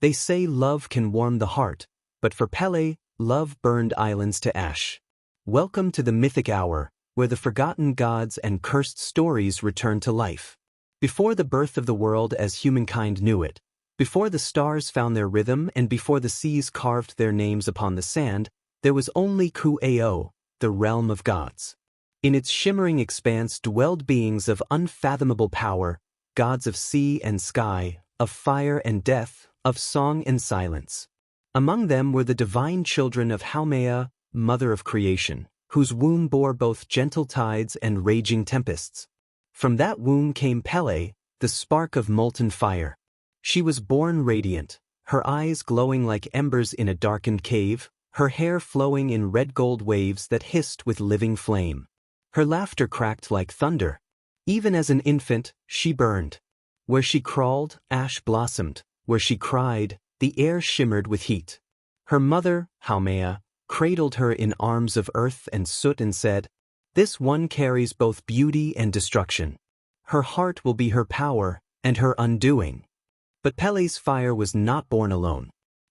They say love can warm the heart, but for Pele, love burned islands to ash. Welcome to the Mythic Hour, where the forgotten gods and cursed stories return to life. Before the birth of the world as humankind knew it, before the stars found their rhythm and before the seas carved their names upon the sand, there was only Ku-Ao, the realm of gods. In its shimmering expanse dwelled beings of unfathomable power, gods of sea and sky, of fire and death, of song and silence. Among them were the divine children of Haumea, mother of creation, whose womb bore both gentle tides and raging tempests. From that womb came Pele, the spark of molten fire. She was born radiant, her eyes glowing like embers in a darkened cave, her hair flowing in red gold waves that hissed with living flame. Her laughter cracked like thunder. Even as an infant, she burned. Where she crawled, ash blossomed. Where she cried, the air shimmered with heat. Her mother, Haumea, cradled her in arms of earth and soot and said, "This one carries both beauty and destruction. Her heart will be her power and her undoing." But Pele's fire was not born alone.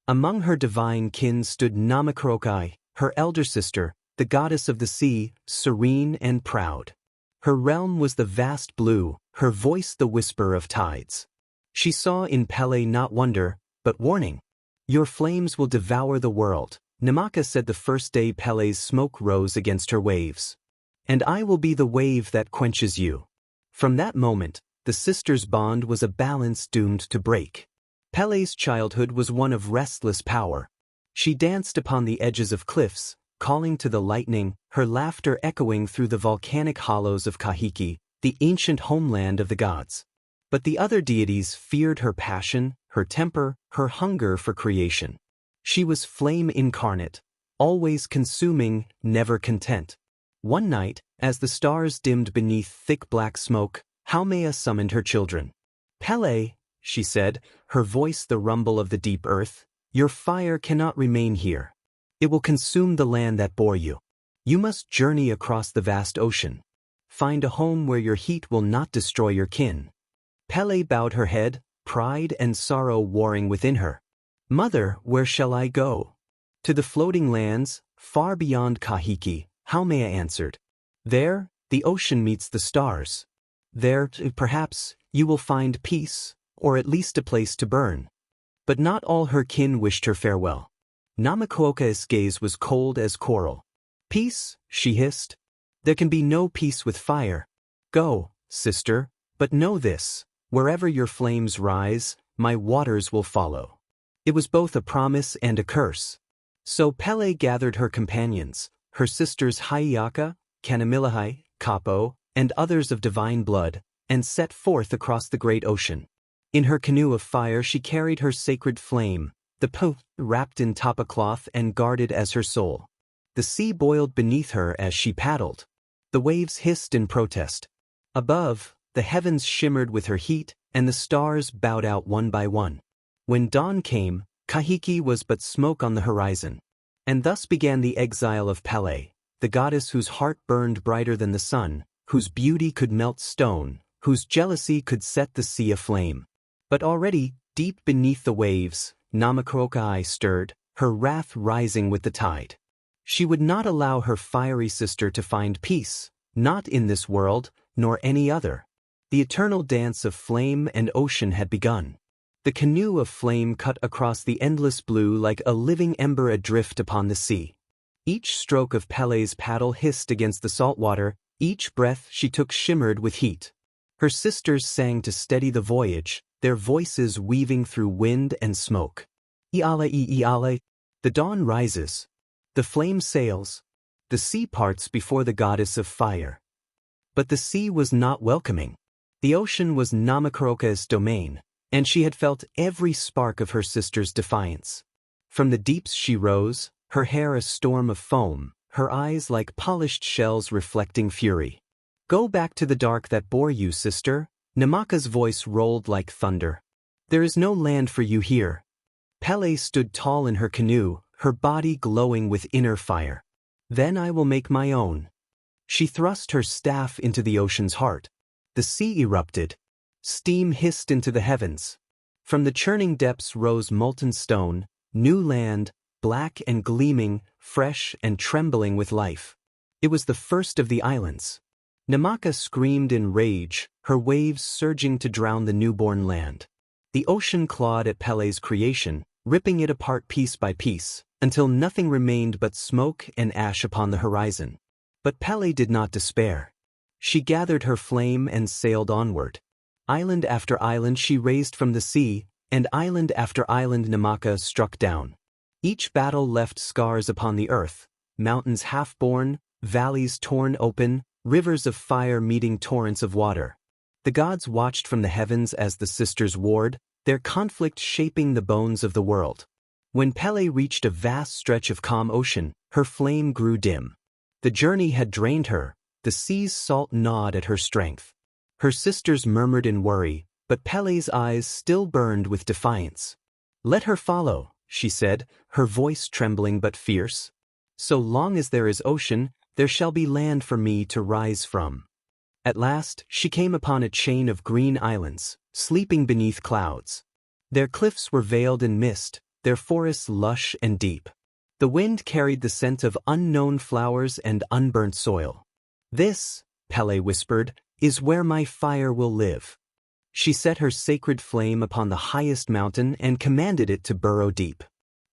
Among her divine kin stood Namakrokai, her elder sister, the goddess of the sea, serene and proud. Her realm was the vast blue, her voice the whisper of tides. She saw in Pele not wonder, but warning. "Your flames will devour the world," Namaka said the first day Pele's smoke rose against her waves. "And I will be the wave that quenches you." From that moment, the sisters' bond was a balance doomed to break. Pele's childhood was one of restless power. She danced upon the edges of cliffs, calling to the lightning, her laughter echoing through the volcanic hollows of Kahiki, the ancient homeland of the gods. But the other deities feared her passion, her temper, her hunger for creation. She was flame incarnate, always consuming, never content. One night, as the stars dimmed beneath thick black smoke, Haumea summoned her children. "Pele," she said, her voice the rumble of the deep earth, "your fire cannot remain here. It will consume the land that bore you. You must journey across the vast ocean. Find a home where your heat will not destroy your kin." Pele bowed her head, pride and sorrow warring within her. "Mother, where shall I go?" "To the floating lands, far beyond Kahiki," Haumea answered. "There, the ocean meets the stars. There, perhaps, you will find peace, or at least a place to burn." But not all her kin wished her farewell. Namakoka's gaze was cold as coral. "Peace?" she hissed. "There can be no peace with fire. Go, sister, but know this. Wherever your flames rise, my waters will follow." It was both a promise and a curse. So Pele gathered her companions, her sisters Haiaka, Kanamilahai, Kapo, and others of divine blood, and set forth across the great ocean. In her canoe of fire she carried her sacred flame, the Po, wrapped in tapa cloth and guarded as her soul. The sea boiled beneath her as she paddled. The waves hissed in protest. Above, the heavens shimmered with her heat, and the stars bowed out one by one. When dawn came, Kahiki was but smoke on the horizon. And thus began the exile of Pele, the goddess whose heart burned brighter than the sun, whose beauty could melt stone, whose jealousy could set the sea aflame. But already, deep beneath the waves, Namakrokai stirred, her wrath rising with the tide. She would not allow her fiery sister to find peace, not in this world, nor any other. The eternal dance of flame and ocean had begun. The canoe of flame cut across the endless blue like a living ember adrift upon the sea. Each stroke of Pele's paddle hissed against the salt water, each breath she took shimmered with heat. Her sisters sang to steady the voyage, their voices weaving through wind and smoke. Iale, iale. The dawn rises. The flame sails. The sea parts before the goddess of fire. But the sea was not welcoming. The ocean was Namakroka's domain, and she had felt every spark of her sister's defiance. From the deeps she rose, her hair a storm of foam, her eyes like polished shells reflecting fury. "Go back to the dark that bore you, sister," Namaka's voice rolled like thunder. "There is no land for you here." Pele stood tall in her canoe, her body glowing with inner fire. "Then I will make my own." She thrust her staff into the ocean's heart. The sea erupted. Steam hissed into the heavens. From the churning depths rose molten stone, new land, black and gleaming, fresh and trembling with life. It was the first of the islands. Namaka screamed in rage, her waves surging to drown the newborn land. The ocean clawed at Pele's creation, ripping it apart piece by piece, until nothing remained but smoke and ash upon the horizon. But Pele did not despair. She gathered her flame and sailed onward. Island after island she raised from the sea, and island after island Namaka struck down. Each battle left scars upon the earth, mountains half-born, valleys torn open, rivers of fire meeting torrents of water. The gods watched from the heavens as the sisters warred, their conflict shaping the bones of the world. When Pele reached a vast stretch of calm ocean, her flame grew dim. The journey had drained her, the sea's salt gnawed at her strength. Her sisters murmured in worry, but Pele's eyes still burned with defiance. "Let her follow," she said, her voice trembling but fierce. "So long as there is ocean, there shall be land for me to rise from." At last, she came upon a chain of green islands, sleeping beneath clouds. Their cliffs were veiled in mist, their forests lush and deep. The wind carried the scent of unknown flowers and unburnt soil. "This," Pele whispered, "is where my fire will live." She set her sacred flame upon the highest mountain and commanded it to burrow deep.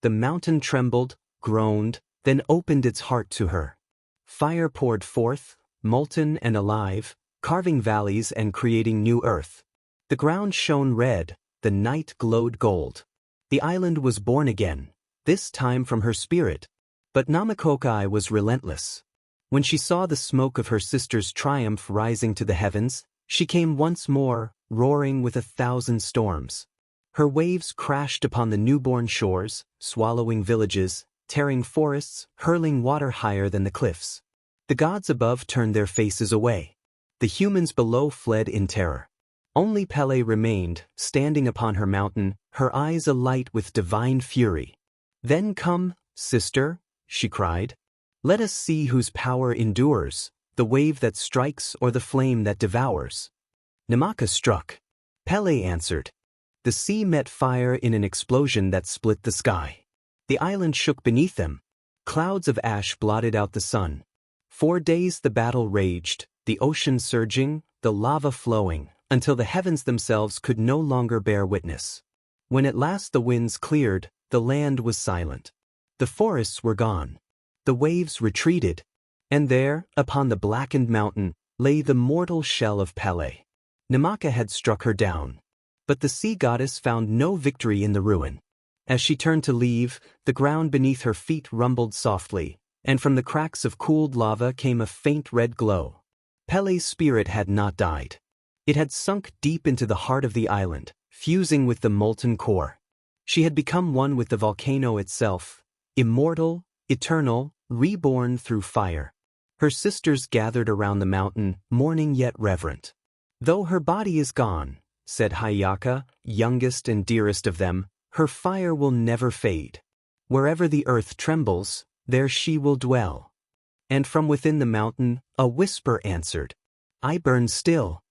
The mountain trembled, groaned, then opened its heart to her. Fire poured forth, molten and alive, carving valleys and creating new earth. The ground shone red, the night glowed gold. The island was born again, this time from her spirit. But Namakokai was relentless. When she saw the smoke of her sister's triumph rising to the heavens, she came once more, roaring with 1,000 storms. Her waves crashed upon the newborn shores, swallowing villages, tearing forests, hurling water higher than the cliffs. The gods above turned their faces away. The humans below fled in terror. Only Pele remained, standing upon her mountain, her eyes alight with divine fury. "Then come, sister," she cried. "Let us see whose power endures, the wave that strikes or the flame that devours." Namaka struck. Pele answered. The sea met fire in an explosion that split the sky. The island shook beneath them. Clouds of ash blotted out the sun. 4 days the battle raged, the ocean surging, the lava flowing, until the heavens themselves could no longer bear witness. When at last the winds cleared, the land was silent. The forests were gone. The waves retreated. And there, upon the blackened mountain, lay the mortal shell of Pele. Namaka had struck her down. But the sea goddess found no victory in the ruin. As she turned to leave, the ground beneath her feet rumbled softly, and from the cracks of cooled lava came a faint red glow. Pele's spirit had not died. It had sunk deep into the heart of the island, fusing with the molten core. She had become one with the volcano itself, immortal, eternal, reborn through fire. Her sisters gathered around the mountain, mourning yet reverent. "Though her body is gone," said Hayaka, youngest and dearest of them, "her fire will never fade. Wherever the earth trembles, there she will dwell." And from within the mountain, a whisper answered, "I burn still."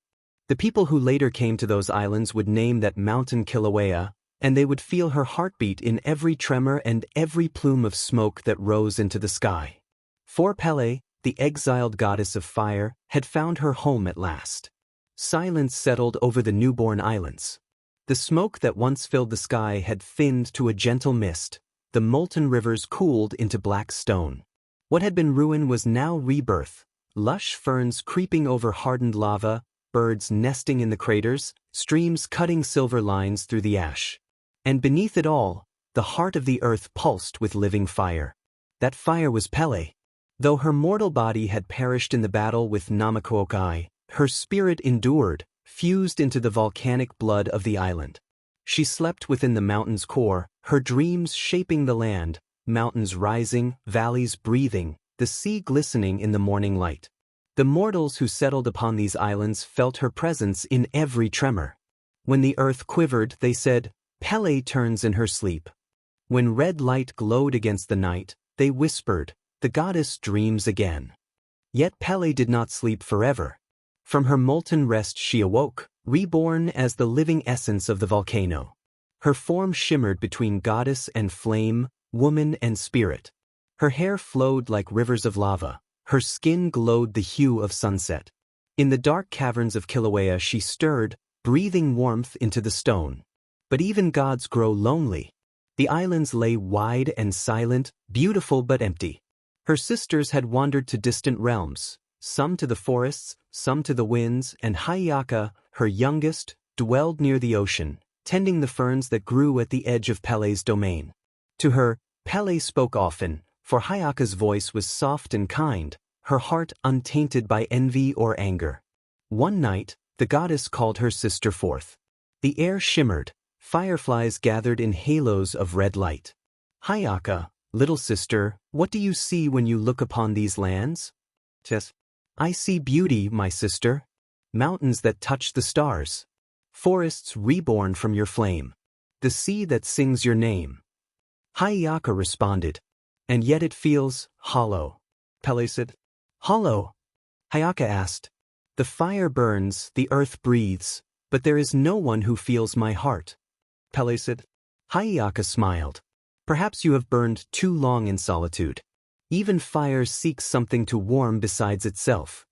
The people who later came to those islands would name that mountain Kilauea, and they would feel her heartbeat in every tremor and every plume of smoke that rose into the sky. For Pele, the exiled goddess of fire, had found her home at last. Silence settled over the newborn islands. The smoke that once filled the sky had thinned to a gentle mist. The molten rivers cooled into black stone. What had been ruin was now rebirth, lush ferns creeping over hardened lava, birds nesting in the craters, streams cutting silver lines through the ash. And beneath it all, the heart of the earth pulsed with living fire. That fire was Pele. Though her mortal body had perished in the battle with Namakokai, her spirit endured, fused into the volcanic blood of the island. She slept within the mountain's core, her dreams shaping the land, mountains rising, valleys breathing, the sea glistening in the morning light. The mortals who settled upon these islands felt her presence in every tremor. When the earth quivered, they said, "Pele turns in her sleep." When red light glowed against the night, they whispered, "The goddess dreams again." Yet Pele did not sleep forever. From her molten rest she awoke, reborn as the living essence of the volcano. Her form shimmered between goddess and flame, woman and spirit. Her hair flowed like rivers of lava, her skin glowed the hue of sunset. In the dark caverns of Kilauea she stirred, breathing warmth into the stone. But even gods grow lonely. The islands lay wide and silent, beautiful but empty. Her sisters had wandered to distant realms, some to the forests, some to the winds, and Hayaka, her youngest, dwelled near the ocean, tending the ferns that grew at the edge of Pele's domain. To her, Pele spoke often, for Hayaka's voice was soft and kind, her heart untainted by envy or anger. One night, the goddess called her sister forth. The air shimmered, fireflies gathered in halos of red light. Hayaka, little sister, what do you see when you look upon these lands? Yes. I see beauty, my sister. Mountains that touch the stars. Forests reborn from your flame. The sea that sings your name. Hayaka responded. And yet it feels hollow. Pele said. Hollow? Hayaka asked. The fire burns, the earth breathes, but there is no one who feels my heart. Pele said. Hayaka smiled. Perhaps you have burned too long in solitude. Even fire seeks something to warm besides itself.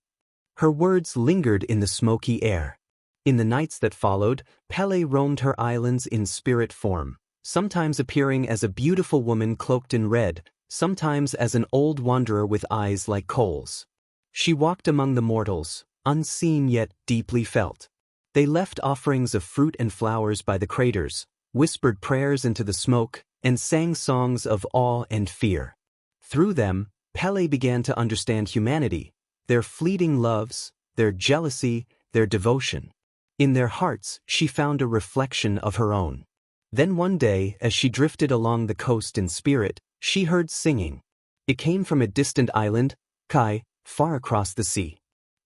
Her words lingered in the smoky air. In the nights that followed, Pele roamed her islands in spirit form, sometimes appearing as a beautiful woman cloaked in red, sometimes as an old wanderer with eyes like coals. She walked among the mortals, unseen yet deeply felt. They left offerings of fruit and flowers by the craters, whispered prayers into the smoke, and sang songs of awe and fear. Through them, Pele began to understand humanity, their fleeting loves, their jealousy, their devotion. In their hearts, she found a reflection of her own. Then one day, as she drifted along the coast in spirit, she heard singing. It came from a distant island, Kai, far across the sea.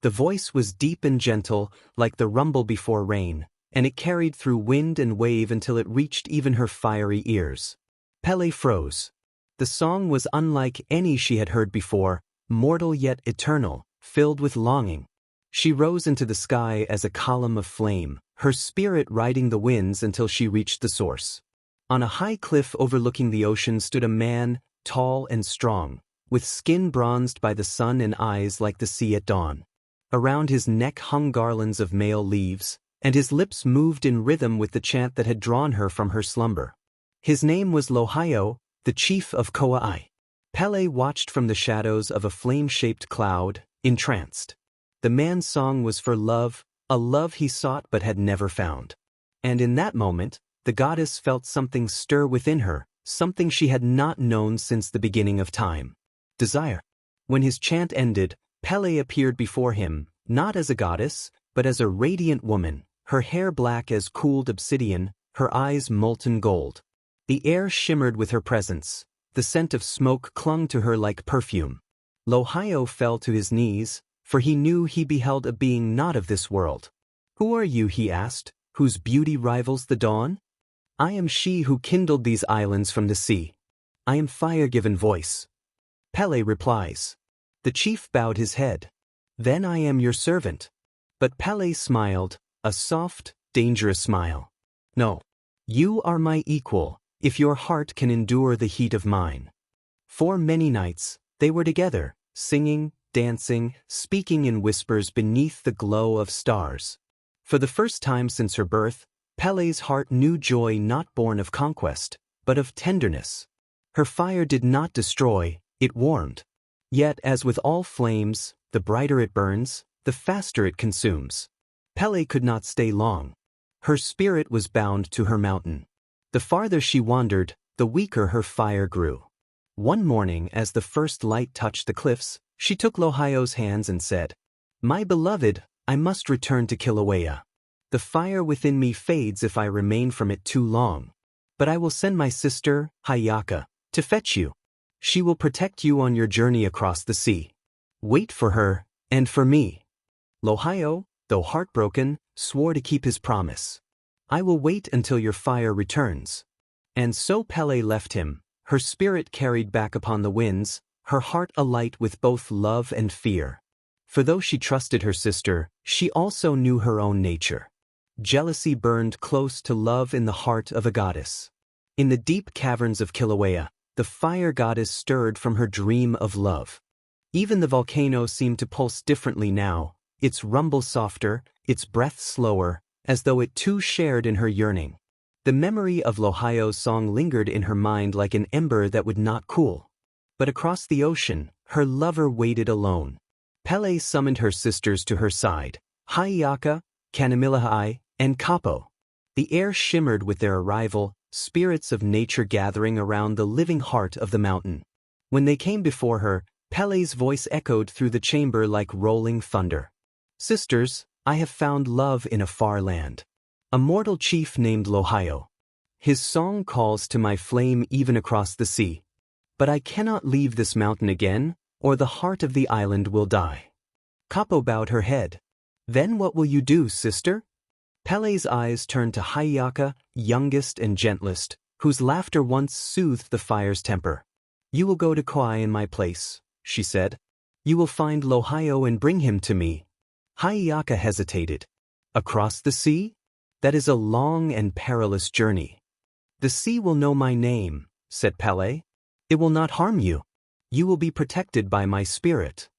The voice was deep and gentle, like the rumble before rain, and it carried through wind and wave until it reached even her fiery ears. Pele froze. The song was unlike any she had heard before, mortal yet eternal, filled with longing. She rose into the sky as a column of flame, her spirit riding the winds until she reached the source. On a high cliff overlooking the ocean stood a man, tall and strong, with skin bronzed by the sun and eyes like the sea at dawn. Around his neck hung garlands of male leaves, and his lips moved in rhythm with the chant that had drawn her from her slumber. His name was Lohaio, the chief of Kauai. Pele watched from the shadows of a flame-shaped cloud, entranced. The man's song was for love, a love he sought but had never found. And in that moment, the goddess felt something stir within her, something she had not known since the beginning of time. Desire. When his chant ended, Pele appeared before him, not as a goddess, but as a radiant woman, her hair black as cooled obsidian, her eyes molten gold. The air shimmered with her presence. The scent of smoke clung to her like perfume. Lohaio fell to his knees, for he knew he beheld a being not of this world. Who are you, he asked, whose beauty rivals the dawn? I am she who kindled these islands from the sea. I am fire-given voice. Pele replies. The chief bowed his head. Then I am your servant. But Pele smiled, a soft, dangerous smile. No. You are my equal, if your heart can endure the heat of mine. For many nights, they were together, singing, dancing, speaking in whispers beneath the glow of stars. For the first time since her birth, Pele's heart knew joy not born of conquest, but of tenderness. Her fire did not destroy, it warmed. Yet, as with all flames, the brighter it burns, the faster it consumes. Pele could not stay long. Her spirit was bound to her mountain. The farther she wandered, the weaker her fire grew. One morning, as the first light touched the cliffs, she took Lohaio's hands and said, My beloved, I must return to Kilauea. The fire within me fades if I remain from it too long. But I will send my sister, Hayaka, to fetch you. She will protect you on your journey across the sea. Wait for her, and for me. Lohaio, though heartbroken, swore to keep his promise. I will wait until your fire returns. And so Pele left him, her spirit carried back upon the winds, her heart alight with both love and fear. For though she trusted her sister, she also knew her own nature. jealousy burned close to love in the heart of a goddess. In the deep caverns of Kilauea, the fire goddess stirred from her dream of love. Even the volcano seemed to pulse differently now, its rumble softer, its breath slower, as though it too shared in her yearning. The memory of Lohaio's song lingered in her mind like an ember that would not cool. But across the ocean, her lover waited alone. Pele summoned her sisters to her side, Haiaka, Kanamilahai, and Kapo. The air shimmered with their arrival, spirits of nature gathering around the living heart of the mountain. When they came before her, Pele's voice echoed through the chamber like rolling thunder. "Sisters, I have found love in a far land. A mortal chief named Lohaio. His song calls to my flame even across the sea. But I cannot leave this mountain again, or the heart of the island will die." Kapo bowed her head. "Then what will you do, sister?" Pele's eyes turned to Haiaka, youngest and gentlest, whose laughter once soothed the fire's temper. "You will go to Kauai in my place," she said. "You will find Lohaio and bring him to me." Haiaka hesitated. "Across the sea? That is a long and perilous journey." "The sea will know my name," said Pele. "It will not harm you. You will be protected by my spirit."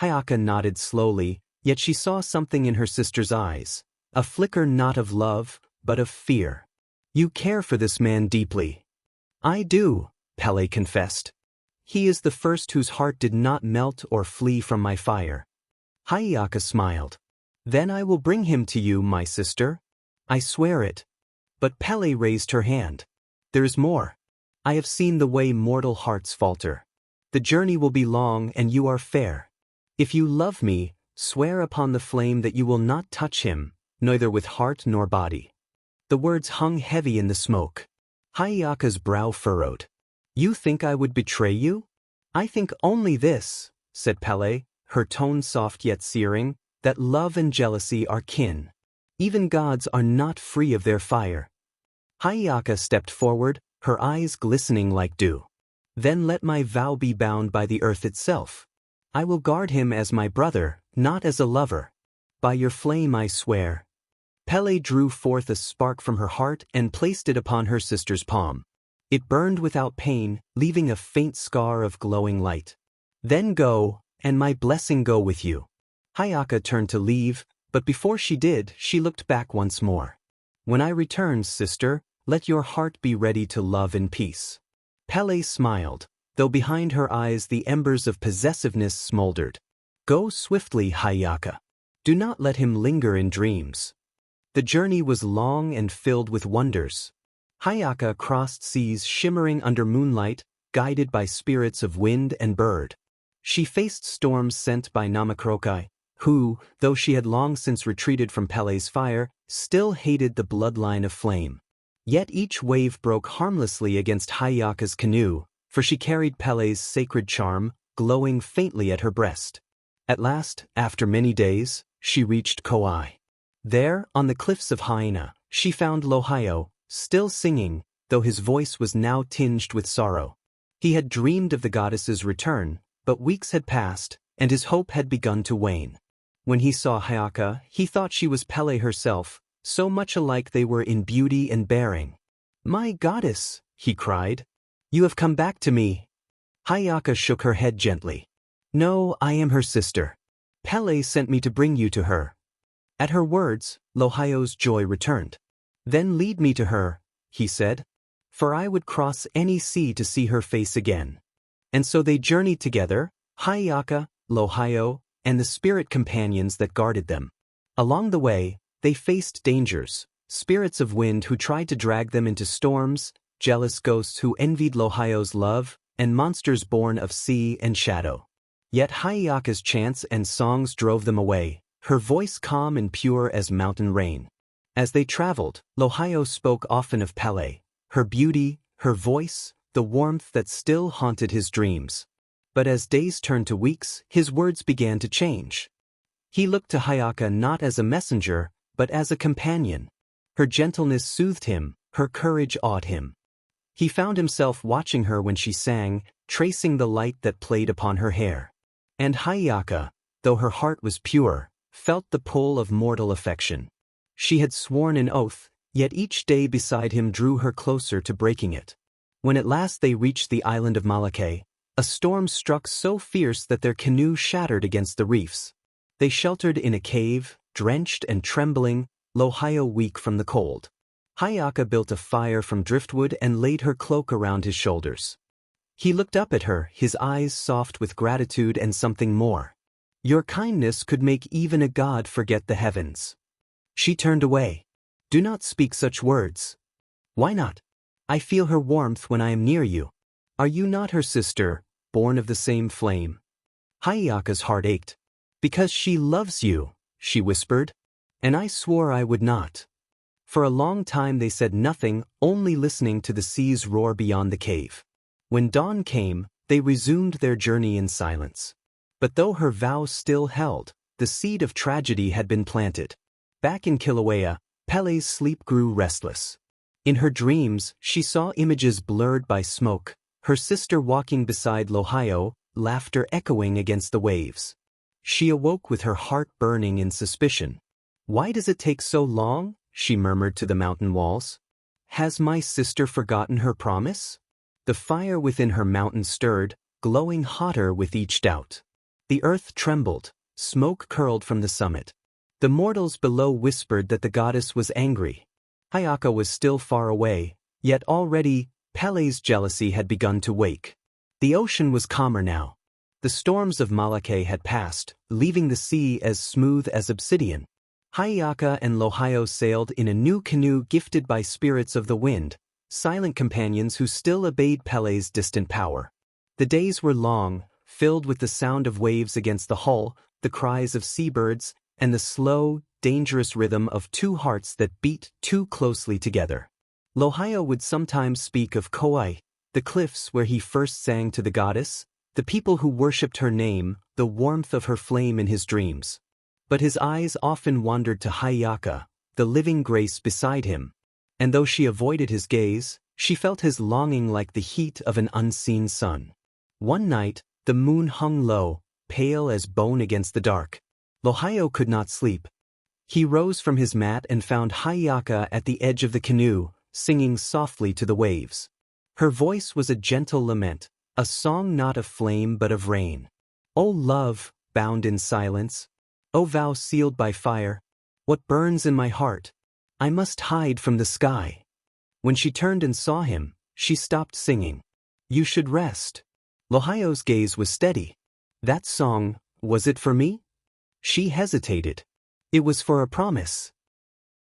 Haiaka nodded slowly, yet she saw something in her sister's eyes, a flicker not of love, but of fear. "You care for this man deeply." "I do," Pele confessed. "He is the first whose heart did not melt or flee from my fire." Haiaka smiled. "Then I will bring him to you, my sister. I swear it." But Pele raised her hand. "There is more. I have seen the way mortal hearts falter. The journey will be long and you are fair. If you love me, swear upon the flame that you will not touch him, neither with heart nor body." The words hung heavy in the smoke. Haiaka's brow furrowed. "You think I would betray you?" "I think only this," said Pele, her tone soft yet searing, "that love and jealousy are kin. Even gods are not free of their fire." Haiaka stepped forward, her eyes glistening like dew. "Then let my vow be bound by the earth itself. I will guard him as my brother, not as a lover. By your flame I swear." Pele drew forth a spark from her heart and placed it upon her sister's palm. It burned without pain, leaving a faint scar of glowing light. "Then go, and my blessing go with you." Haiaka turned to leave, but before she did, she looked back once more. "When I return, sister, let your heart be ready to love in peace." Pele smiled, though behind her eyes the embers of possessiveness smoldered. "Go swiftly, Haiaka. Do not let him linger in dreams." The journey was long and filled with wonders. Haiaka crossed seas shimmering under moonlight, guided by spirits of wind and bird. She faced storms sent by Namakrokai, who, though she had long since retreated from Pele's fire, still hated the bloodline of flame. Yet each wave broke harmlessly against Haiaka's canoe, for she carried Pele's sacred charm, glowing faintly at her breast. At last, after many days, she reached Kauai. There, on the cliffs of Haina, she found Lohaio, still singing, though his voice was now tinged with sorrow. He had dreamed of the goddess's return, but weeks had passed, and his hope had begun to wane. When he saw Haiaka, he thought she was Pele herself, so much alike they were in beauty and bearing. "My goddess," he cried, "you have come back to me." Haiaka shook her head gently. "No, I am her sister. Pele sent me to bring you to her." At her words, Lohaio's joy returned. "Then lead me to her," he said, "for I would cross any sea to see her face again." And so they journeyed together, Haiaka, Lohaio, and the spirit companions that guarded them. Along the way, they faced dangers, spirits of wind who tried to drag them into storms, jealous ghosts who envied Lohaio's love, and monsters born of sea and shadow. Yet Haiaka's chants and songs drove them away, her voice calm and pure as mountain rain. As they traveled, Lohaio spoke often of Pele, her beauty, her voice, the warmth that still haunted his dreams. But as days turned to weeks, his words began to change. He looked to Haiaka not as a messenger, but as a companion. Her gentleness soothed him, her courage awed him. He found himself watching her when she sang, tracing the light that played upon her hair. And Haiaka, though her heart was pure, felt the pull of mortal affection. She had sworn an oath, yet each day beside him drew her closer to breaking it. When at last they reached the island of Molokai, a storm struck so fierce that their canoe shattered against the reefs. They sheltered in a cave, drenched and trembling, Lohiau weak from the cold. Hayaka built a fire from driftwood and laid her cloak around his shoulders. He looked up at her, his eyes soft with gratitude and something more. "Your kindness could make even a god forget the heavens." She turned away. "Do not speak such words." "Why not? I feel her warmth when I am near you. Are you not her sister, born of the same flame?" Hayaka's heart ached. "Because she loves you," she whispered. "And I swore I would not." For a long time they said nothing, only listening to the sea's roar beyond the cave. When dawn came, they resumed their journey in silence. But though her vow still held, the seed of tragedy had been planted. Back in Kilauea, Pele's sleep grew restless. In her dreams, she saw images blurred by smoke, her sister walking beside Lohiau, laughter echoing against the waves. She awoke with her heart burning in suspicion. "Why does it take so long?" she murmured to the mountain walls. "Has my sister forgotten her promise?" The fire within her mountain stirred, glowing hotter with each doubt. The earth trembled, smoke curled from the summit. The mortals below whispered that the goddess was angry. Hayaka was still far away, yet already Pele's jealousy had begun to wake. The ocean was calmer now. The storms of Molokai had passed, leaving the sea as smooth as obsidian. Hayaka and Lohiau sailed in a new canoe gifted by spirits of the wind, silent companions who still obeyed Pele's distant power. The days were long, filled with the sound of waves against the hull, the cries of seabirds, and the slow, dangerous rhythm of two hearts that beat too closely together. Lohiau would sometimes speak of Kauai, the cliffs where he first sang to the goddess, the people who worshipped her name, the warmth of her flame in his dreams. But his eyes often wandered to Hayaka, the living grace beside him. And though she avoided his gaze, she felt his longing like the heat of an unseen sun. One night, the moon hung low, pale as bone against the dark. Lohiau could not sleep. He rose from his mat and found Hayaka at the edge of the canoe, singing softly to the waves. Her voice was a gentle lament, a song not of flame but of rain. "O love, bound in silence, O vow sealed by fire, what burns in my heart? I must hide from the sky." When she turned and saw him, she stopped singing. "You should rest." Lohiau's gaze was steady. "That song, was it for me?" She hesitated. "It was for a promise."